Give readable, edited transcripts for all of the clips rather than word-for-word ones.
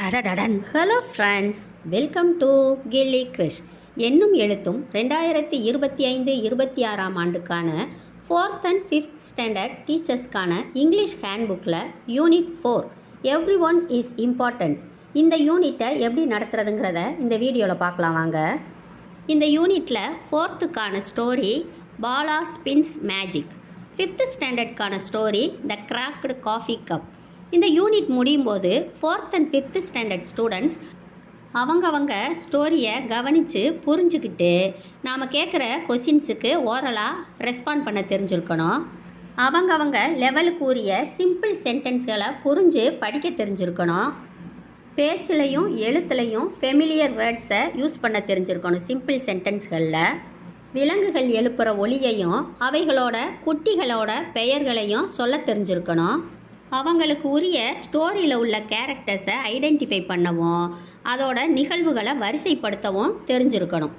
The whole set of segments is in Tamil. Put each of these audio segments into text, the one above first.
டடடடன். Hello friends, welcome to Gilli Krish. Ennum Ezhuthum 2025-26 ஆண்டுக்கான 4th and 5th ஸ்டாண்டர்ட் டீச்சர்ஸ்க்கான இங்கிலீஷ் ஹேண்ட்புக்கில் unit 4 every one is important. இந்த யூனிட்டை எப்படி நடத்துறதுங்கிறத இந்த வீடியோவில் பார்க்கலாம் வாங்க. இந்த யூனிட்டில் 4th story Bala spins magic, 5th ஸ்டாண்டர்டுக்கான story the cracked coffee cup. இந்த யூனிட் முடியும் போது 4th and 5th standard students அவங்க ஸ்டோரியை கவனித்து புரிஞ்சுக்கிட்டு நாம் கேட்குற கொஷின்ஸுக்கு ஓரலாக ரெஸ்பாண்ட் பண்ண தெரிஞ்சிருக்கணும். அவங்க லெவலுக்குரிய சிம்பிள் சென்டென்ஸ்களை புரிஞ்சு படிக்க தெரிஞ்சிருக்கணும். பேச்சிலையும் எழுத்துலையும் ஃபெமிலியர் வேர்ட்ஸை யூஸ் பண்ண தெரிஞ்சிருக்கணும். சிம்பிள் சென்டென்ஸ்களில் விலங்குகள் எழுப்புகிற ஒலியையும் அவைகளோட குட்டிகளோட பெயர்களையும் சொல்ல தெரிஞ்சிருக்கணும். அவங்களுக்கு உரிய ஸ்டோரியில் உள்ள கேரக்டர்ஸை ஐடென்டிஃபை பண்ணவும் அதோட நிகழ்வுகளை வரிசைப்படுத்தவும் தெரிஞ்சிருக்கணும்.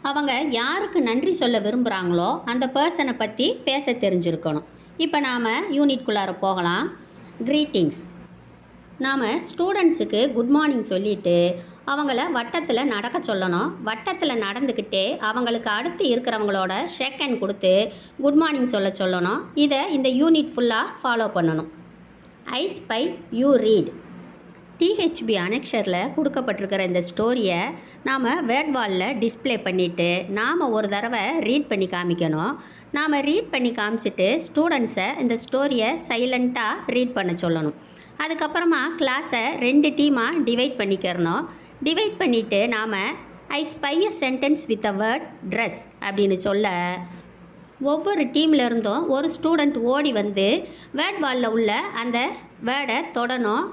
அவங்க யாருக்கு நன்றி சொல்ல விரும்புகிறாங்களோ அந்த பர்சனை பற்றி பேச தெரிஞ்சிருக்கணும். இப்போ நாம் யூனிட்குள்ளார போகலாம். க்ரீட்டிங்ஸ். நாம் ஸ்டூடெண்ட்ஸுக்கு குட் மார்னிங் சொல்லிவிட்டு அவங்கள வட்டத்தில் நடக்க சொல்லணும். வட்டத்தில் நடந்துக்கிட்டே அவங்களுக்கு அடுத்து இருக்கிறவங்களோட ஷேக் ஹேண்ட் கொடுத்து குட் மார்னிங் சொல்ல சொல்லணும். இதை இந்த யூனிட் ஃபுல்லாக ஃபாலோ பண்ணணும். I spy you read. THB அனெக்ஷரில் கொடுக்கப்பட்டிருக்கிற இந்த ஸ்டோரியை நாம் வேர்ட் வாலில் டிஸ்பிளே பண்ணிவிட்டு நாம் ஒரு தடவை ரீட் பண்ணி காமிக்கணும். நாம் ரீட் பண்ணி காமிச்சிட்டு ஸ்டூடெண்ட்ஸை இந்த ஸ்டோரியை சைலண்ட்டாக ரீட் பண்ண சொல்லணும். அதுக்கப்புறமா கிளாஸை 2 டீமாக டிவைட் பண்ணிக்கிறணும். டிவைட் பண்ணிவிட்டு நாம் ஐ spy a sentence with a word dress அப்படின்னு சொல்ல ஒவ்வொரு டீமில் இருந்தும் ஒரு ஸ்டூடெண்ட் ஓடி வந்து வேர்ட் வாலில் உள்ள அந்த வேர்டை தொடணும்.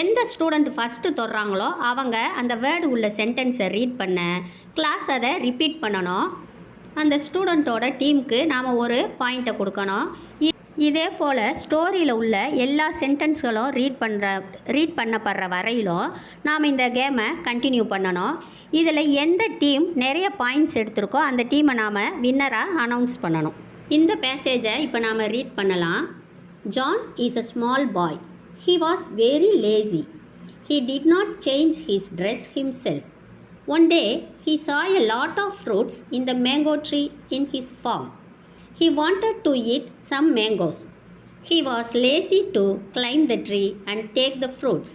எந்த ஸ்டூடெண்ட் ஃபஸ்ட்டு தொடுறாங்களோ அவங்க அந்த வேர்டு உள்ள சென்டென்ஸை ரீட் பண்ண கிளாஸ் அதை ரிப்பீட் பண்ணணும். அந்த ஸ்டூடெண்ட்டோட டீமுக்கு நாம் ஒரு பாயிண்ட்டை கொடுக்கணும். இதே போல் ஸ்டோரியில் உள்ள எல்லா சென்டென்ஸ்களும் ரீட் பண்ணப்படுற வரையிலும் நாம் இந்த கேமை கண்டினியூ பண்ணணும். இதில் எந்த டீம் நிறைய பாயிண்ட்ஸ் எடுத்திருக்கோ அந்த டீமை நாம் வின்னராக அனௌன்ஸ் பண்ணணும். இந்த பேசேஜை இப்போ நாம் ரீட் பண்ணலாம். John is a small boy. He was very lazy. He did not change his dress himself. One day, he saw a lot of fruits in the mango tree in his farm. He wanted to eat some mangoes. He was lazy to climb the tree and take the fruits.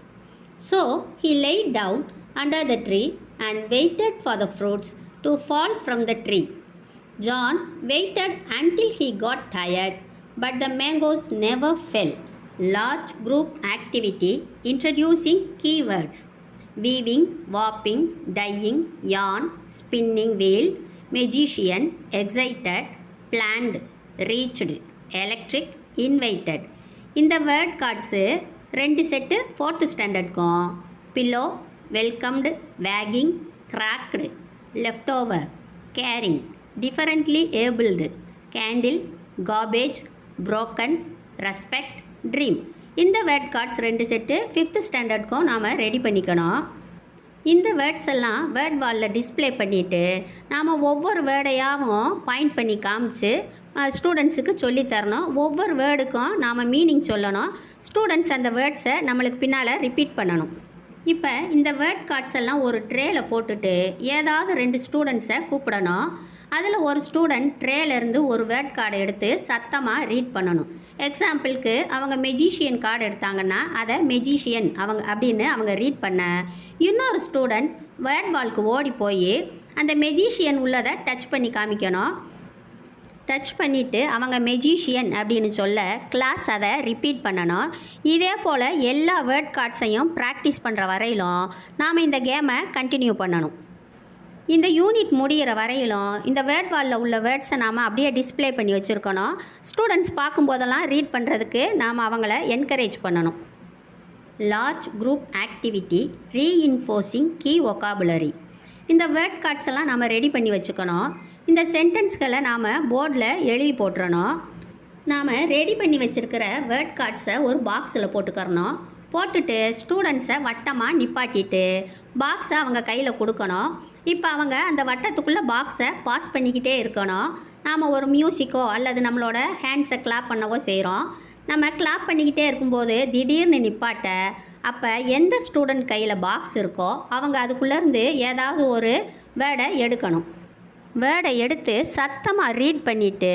So, he lay down under the tree and waited for the fruits to fall from the tree. John waited until he got tired, but the mangoes never fell. Large group activity introducing keywords: weaving, warping, dyeing, yarn, spinning wheel, magician, excited, planned, reached, electric, invited. இந்த வேர்ட் கார்ட்ஸு 2 செட்டு 4th ஸ்டாண்டர்டுக்கும் pillow, welcomed, waking, cracked, left over, caring, differently abled, candle, garbage, broken, respect, dream. இந்த வேர்ட் கார்ட்ஸ் 2 செட்டு 5th ஸ்டாண்டர்டுக்கும் நாம் ரெடி பண்ணிக்கணும். இந்த வேர்ட்ஸ் எல்லாம் வேர்ட் வாலில் டிஸ்பிளே பண்ணிவிட்டு நாம் ஒவ்வொரு வேர்டையாகவும் பாயிண்ட் பண்ணி காமிச்சு ஸ்டூடெண்ட்ஸுக்கு சொல்லித்தரணும். ஒவ்வொரு வேர்டுக்கும் நாம் மீனிங் சொல்லணும். ஸ்டூடெண்ட்ஸ் அந்த வேர்ட்ஸை நம்மளுக்கு பின்னால் ரிப்பீட் பண்ணணும். இப்போ இந்த வேர்ட் கார்ட்ஸ் எல்லாம் ஒரு ட்ரேயில் போட்டுட்டு ஏதாவது 2 ஸ்டூடெண்ட்ஸை கூப்பிடணும். அதில் ஒரு ஸ்டூடெண்ட் ட்ரேலேருந்து ஒரு வேர்ட் கார்டை எடுத்து சத்தமாக ரீட் பண்ணணும். எக்ஸாம்பிளுக்கு அவங்க மெஜிஷியன் கார்டு எடுத்தாங்கன்னா அதை மெஜிஷியன் அப்படின்னு அவங்க ரீட் பண்ண, இன்னொரு ஸ்டூடெண்ட் வேர்ட் வால்க்கு ஓடி போய் அந்த மெஜிஷியன் உள்ளதை டச் பண்ணி காமிக்கணும். டச் பண்ணிவிட்டு அவங்க மெஜிஷியன் அப்படின்னு சொல்ல கிளாஸ் அதை ரிப்பீட் பண்ணணும். இதே போல் எல்லா வேர்ட் கார்ட்ஸையும் ப்ராக்டிஸ் பண்ணுற வரையிலும் நாம் இந்த கேமை கண்டினியூ பண்ணணும். இந்த யூனிட் முடிகிற வரையிலும் இந்த வேர்ட் வாலில் உள்ள வேர்ட்ஸை நாம் அப்படியே டிஸ்பிளே பண்ணி வச்சுருக்கணும். ஸ்டூடெண்ட்ஸ் பார்க்கும்போதெல்லாம் ரீட் பண்ணுறதுக்கு நாம் அவங்கள என்கரேஜ் பண்ணணும். Large group activity reinforcing key vocabulary. இந்த வேர்ட் கார்ட்ஸ் எல்லாம் நாம் ரெடி பண்ணி வச்சுக்கணும். இந்த சென்டென்ஸ்களை நாம் போர்டில் எழுதி போட்டுறணும். நாம் ரெடி பண்ணி வச்சுருக்கிற வேர்ட் கார்ட்ஸை ஒரு பாக்ஸில் போட்டுக்கிறணும். போட்டுட்டு ஸ்டூடெண்ட்ஸை வட்டமாக நிப்பாட்டிட்டு பாக்ஸை அவங்க கையில் கொடுக்கணும். இப்போ அவங்க அந்த வட்டத்துக்குள்ளே பாக்ஸை பாஸ் பண்ணிக்கிட்டே இருக்கணும். நாம் ஒரு மியூசிக்கோ அல்லது நம்மளோட ஹேண்ட்ஸை கிளாப் பண்ணவோ செய்கிறோம். நம்ம கிளாப் பண்ணிக்கிட்டே இருக்கும்போது திடீர்னு நிப்பாட்ட அப்போ எந்த ஸ்டூடெண்ட் கையில் பாக்ஸ் இருக்கோ அவங்க அதுக்குள்ளேருந்து ஏதாவது ஒரு வேர்டை எடுக்கணும். வேர்டை எடுத்து சத்தமாக ரீட் பண்ணிவிட்டு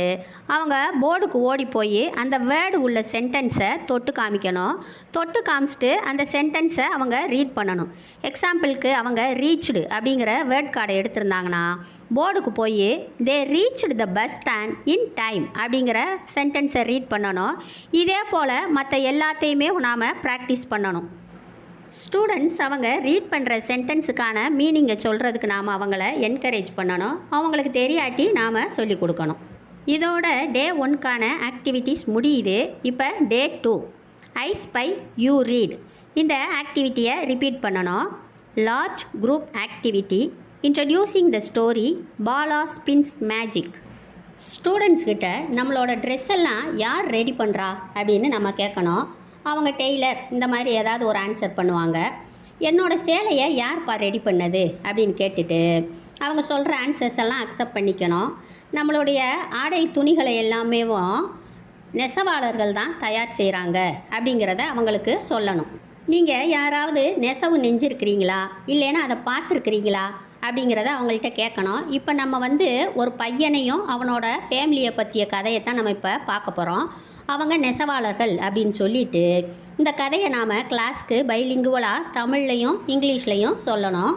அவங்க போர்டுக்கு ஓடி போய் அந்த வேர்டு உள்ள சென்டென்ஸை தொட்டு காமிக்கணும். தொட்டு காமிச்சிட்டு அந்த சென்டென்ஸை அவங்க ரீட் பண்ணணும். எக்ஸாம்பிளுக்கு அவங்க ரீச்டு அப்படிங்கிற வேர்ட் கார்டை எடுத்திருந்தாங்கன்னா போர்டுக்கு போய் they reached the bus stand in time அப்படிங்கிற சென்டென்ஸை ரீட் பண்ணணும். இதே போல் மற்ற எல்லாத்தையுமே நாம் ப்ராக்டிஸ் பண்ணணும். ஸ்டூடெண்ட்ஸ் அவங்க ரீட் பண்ணுற சென்டென்ஸுக்கான மீனிங்கை சொல்கிறதுக்கு நாம் அவங்கள என்கரேஜ் பண்ணணும். அவங்களுக்கு தெரியாட்டி நாம் சொல்லிக் கொடுக்கணும். இதோட டே 1க்கான ஆக்டிவிட்டீஸ் முடியுது. இப்போ டே 2 ஐ ஸ்பை யூ ரீட். இந்த ஆக்டிவிட்டியை ரிப்பீட் பண்ணணும். Large group activity introducing the story Bala spins magic. Students கிட்ட நம்மளோட ட்ரெஸ் எல்லாம் யார் ரெடி பண்ணுறா அப்படின்னு நம்ம கேட்கணும். அவங்க டெய்லர் இந்த மாதிரி ஏதாவது ஒரு ஆன்சர் பண்ணுவாங்க. என்னோடய சேலையை யார்ப்பா ரெடி பண்ணது அப்படின்னு கேட்டுட்டு அவங்க சொல்கிற ஆன்சர்ஸ் எல்லாம் அக்செப்ட் பண்ணிக்கணும். நம்மளுடைய ஆடை துணிகளை எல்லாமேவும் நெசவாளர்கள் தான் தயார் செய்கிறாங்க அப்படிங்கிறத அவங்களுக்கு சொல்லணும். நீங்கள் யாராவது நெசவு நெஞ்சிருக்கிறீங்களா இல்லைன்னா அதை பார்த்துருக்குறீங்களா அப்படிங்கிறத அவங்கள்ட்ட கேட்கணும். இப்போ நம்ம ஒரு பையனையும் அவனோட ஃபேமிலியை பற்றிய கதையை தான் நம்ம இப்போ பார்க்க போகிறோம். அவங்க நெசவாளர்கள் அப்படின்னு சொல்லிட்டு இந்த கதையை நாம் கிளாஸ்க்கு பைலிங்குவலாக தமிழ்லையும் இங்கிலீஷ்லையும் சொல்லணும்.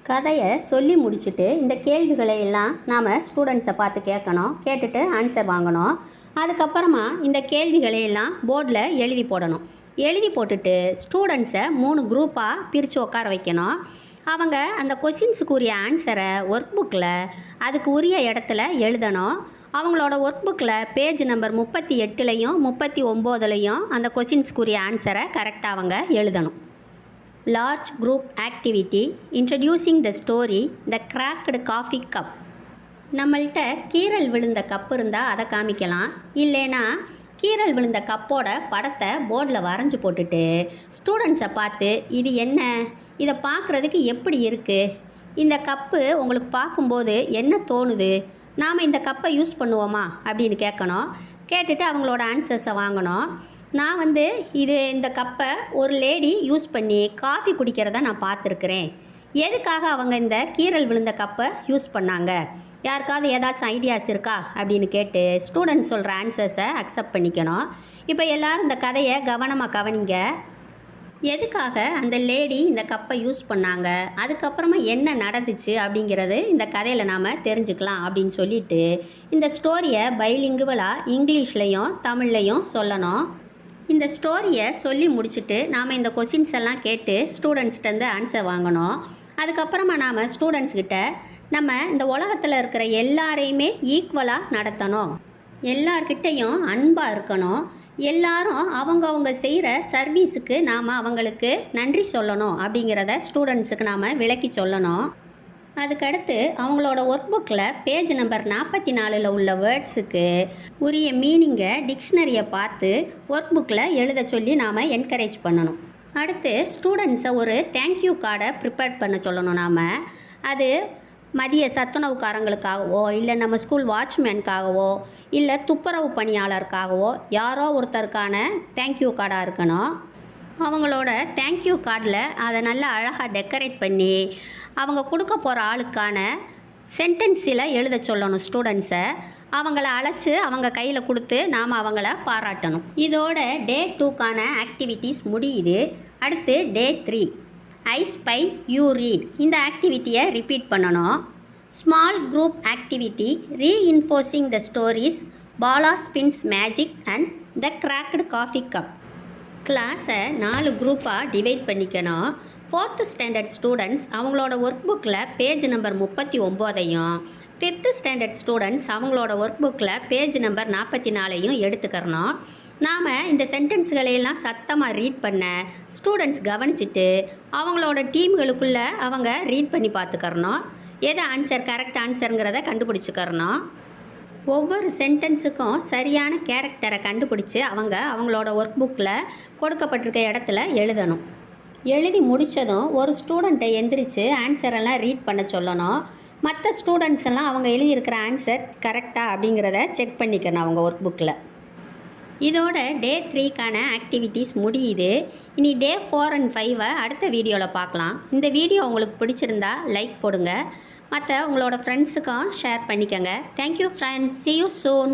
கதையை சொல்லி முடிச்சுட்டு இந்த கேள்விகளை எல்லாம் நாம் ஸ்டூடெண்ட்ஸை பார்த்து கேட்கணும். கேட்டுட்டு ஆன்சர் வாங்கணும். அதுக்கப்புறமா இந்த கேள்விகளை எல்லாம் போர்டில் எழுதி போடணும். எழுதி போட்டுட்டு ஸ்டூடெண்ட்ஸை 3 குரூப்பாக பிரித்து உட்கார வைக்கணும். அவங்க அந்த கொஷின்ஸுக்குரிய ஆன்சரை ஒர்க் புக்கில் அதுக்கு உரிய இடத்துல எழுதணும். அவங்களோட ஒர்க் புக்கில் பேஜ் நம்பர் 38லையும் 39லையும் அந்த கொஷின்ஸ்க்குரிய ஆன்சரை கரெக்டாக அவங்க எழுதணும். Large group activity introducing the story the cracked coffee cup. நம்மள்கிட்ட கீறல் விழுந்த கப் இருந்தால் அதை காமிக்கலாம். இல்லைன்னா கீறல் விழுந்த கப்போட படத்தை போர்டில் வரைஞ்சி போட்டுட்டு ஸ்டூடெண்ட்ஸை பார்த்து இது என்ன, இதை பார்க்குறதுக்கு எப்படி இருக்குது, இந்த கப்பு உங்களுக்கு பார்க்கும்போது என்ன தோணுது, நாம் இந்த கப்பை யூஸ் பண்ணுவோமா அப்படின்னு கேட்கணும். கேட்டுட்டு அவங்களோட ஆன்சர்ஸை வாங்கணும். நான் இந்த கப்பை ஒரு லேடி யூஸ் பண்ணி காஃபி குடிக்கிறத நான் பார்த்துருக்குறேன். எதுக்காக அவங்க இந்த கீறல் விழுந்த கப்பை யூஸ் பண்ணாங்க, யாருக்காவது ஏதாச்சும் ஐடியாஸ் இருக்கா அப்படின்னு கேட்டு ஸ்டூடெண்ட்ஸ் சொல்கிற ஆன்சர்ஸை அக்செப்ட் பண்ணிக்கணும். இப்போ எல்லோரும் இந்த கதையை கவனமாக கவனிங்க. எதுக்காக அந்த லேடி இந்த கப்பை யூஸ் பண்ணாங்க, அதுக்கப்புறமா என்ன நடந்துச்சு அப்படிங்கிறது இந்த கதையில் நாம் தெரிஞ்சுக்கலாம் அப்படின்னு சொல்லிட்டு இந்த ஸ்டோரியை பைலிங்குவலாக இங்கிலீஷ்லையும் தமிழ்லையும் சொல்லணும். இந்த ஸ்டோரியை சொல்லி முடிச்சுட்டு நாம் இந்த கொஷின்ஸ் எல்லாம் கேட்டு ஸ்டூடெண்ட்ஸ்கிட்டேருந்து ஆன்சர் வாங்கணும். அதுக்கப்புறமா நாம் ஸ்டூடெண்ட்ஸ்கிட்ட நம்ம இந்த உலகத்தில் இருக்கிற எல்லாரையுமே ஈக்குவலாக நடத்தணும், எல்லார்கிட்டையும் அன்பாக இருக்கணும், எல்லாரும் அவங்கவுங்க செய்கிற சர்வீஸுக்கு நாம் அவங்களுக்கு நன்றி சொல்லணும் அப்படிங்கிறத ஸ்டூடெண்ட்ஸுக்கு நாம் விளக்கி சொல்லணும். அதுக்கடுத்து அவங்களோட ஒர்க் புக்கில் பேஜ் நம்பர் 44ல் உள்ள வேர்ட்ஸுக்கு உரிய மீனிங்கை டிக்ஷனரியை பார்த்து ஒர்க் புக்கில் எழுத சொல்லி நாம் என்கரேஜ் பண்ணணும். அடுத்து ஸ்டூடெண்ட்ஸை ஒரு தேங்க்யூ கார்டை ப்ரிப்பேர் பண்ண சொல்லணும். நாம் அது மதிய சத்துணவுக்காரங்களுக்காகவோ இல்லை நம்ம ஸ்கூல் வாட்ச்மேனுக்காகவோ இல்லை துப்புரவு பணியாளருக்காகவோ யாரோ ஒருத்தருக்கான தேங்க்யூ கார்டாக இருக்கணும். அவங்களோட தேங்க்யூ கார்டில் அதை நல்லா அழகாக டெக்கரேட் பண்ணி அவங்க கொடுக்க போகிற ஆளுக்கான சென்டென்ஸில் எழுத சொல்லணும் ஸ்டூடெண்ட்ஸை. அவங்கள அழைச்சி அவங்க கையில் கொடுத்து நாம் அவங்கள பாராட்டணும். இதோட டே 2க்கான ஆக்டிவிட்டீஸ் முடியுது. அடுத்து day 3 I spy you read. இந்த ஆக்டிவிட்டியை ரிப்பீட் பண்ணணும். Small group activity reinforcing the stories Bala spins magic and the cracked coffee cup. கிளாஸை 4 குரூப்பாக டிவைட் பண்ணிக்கணும். 4th ஸ்டாண்டர்ட் ஸ்டூடெண்ட்ஸ் அவங்களோட ஒர்க் புக்கில் பேஜ் நம்பர் 39ஐயும் 5th ஸ்டாண்டர்ட் ஸ்டூடெண்ட்ஸ் அவங்களோட ஒர்க் புக்கில் பேஜ் நம்பர் 44ஐயும் எடுத்துக்கிறணும். நாம் இந்த சென்டென்ஸுகளையெல்லாம் சத்தமாக ரீட் பண்ண ஸ்டூடெண்ட்ஸ் கவனிச்சுட்டு அவங்களோட டீம்களுக்குள்ளே அவங்க ரீட் பண்ணி பார்த்துக்கறணும். எது ஆன்சர் கரெக்ட் ஆன்சருங்கிறத கண்டுபிடிச்சிக்கறணும். ஒவ்வொரு சென்டென்ஸுக்கும் சரியான கேரக்டரை கண்டுபிடிச்சி அவங்களோட ஒர்க் புக்கில் கொடுக்கப்பட்டிருக்க இடத்துல எழுதணும். எழுதி முடித்ததும் ஒரு ஸ்டூடெண்ட்டை எந்திரிச்சு ஆன்சரெல்லாம் ரீட் பண்ண சொல்லணும். மற்ற ஸ்டூடெண்ட்ஸ் எல்லாம் அவங்க எழுதியிருக்கிற ஆன்சர் கரெக்டாக அப்படிங்கிறத செக் பண்ணிக்கணும் அவங்க ஒர்க் புக்கில். இதோட டே 3க்கான ஆக்டிவிட்டீஸ் முடியுது. இனி டே 4 அண்ட் 5 அடுத்த வீடியோவில் பார்க்கலாம். இந்த வீடியோ உங்களுக்கு பிடிச்சிருந்தா லைக் போடுங்க. மற்ற உங்களோட ஃப்ரெண்ட்ஸுக்கும் ஷேர் பண்ணிக்கோங்க. Thank you friends. see you soon.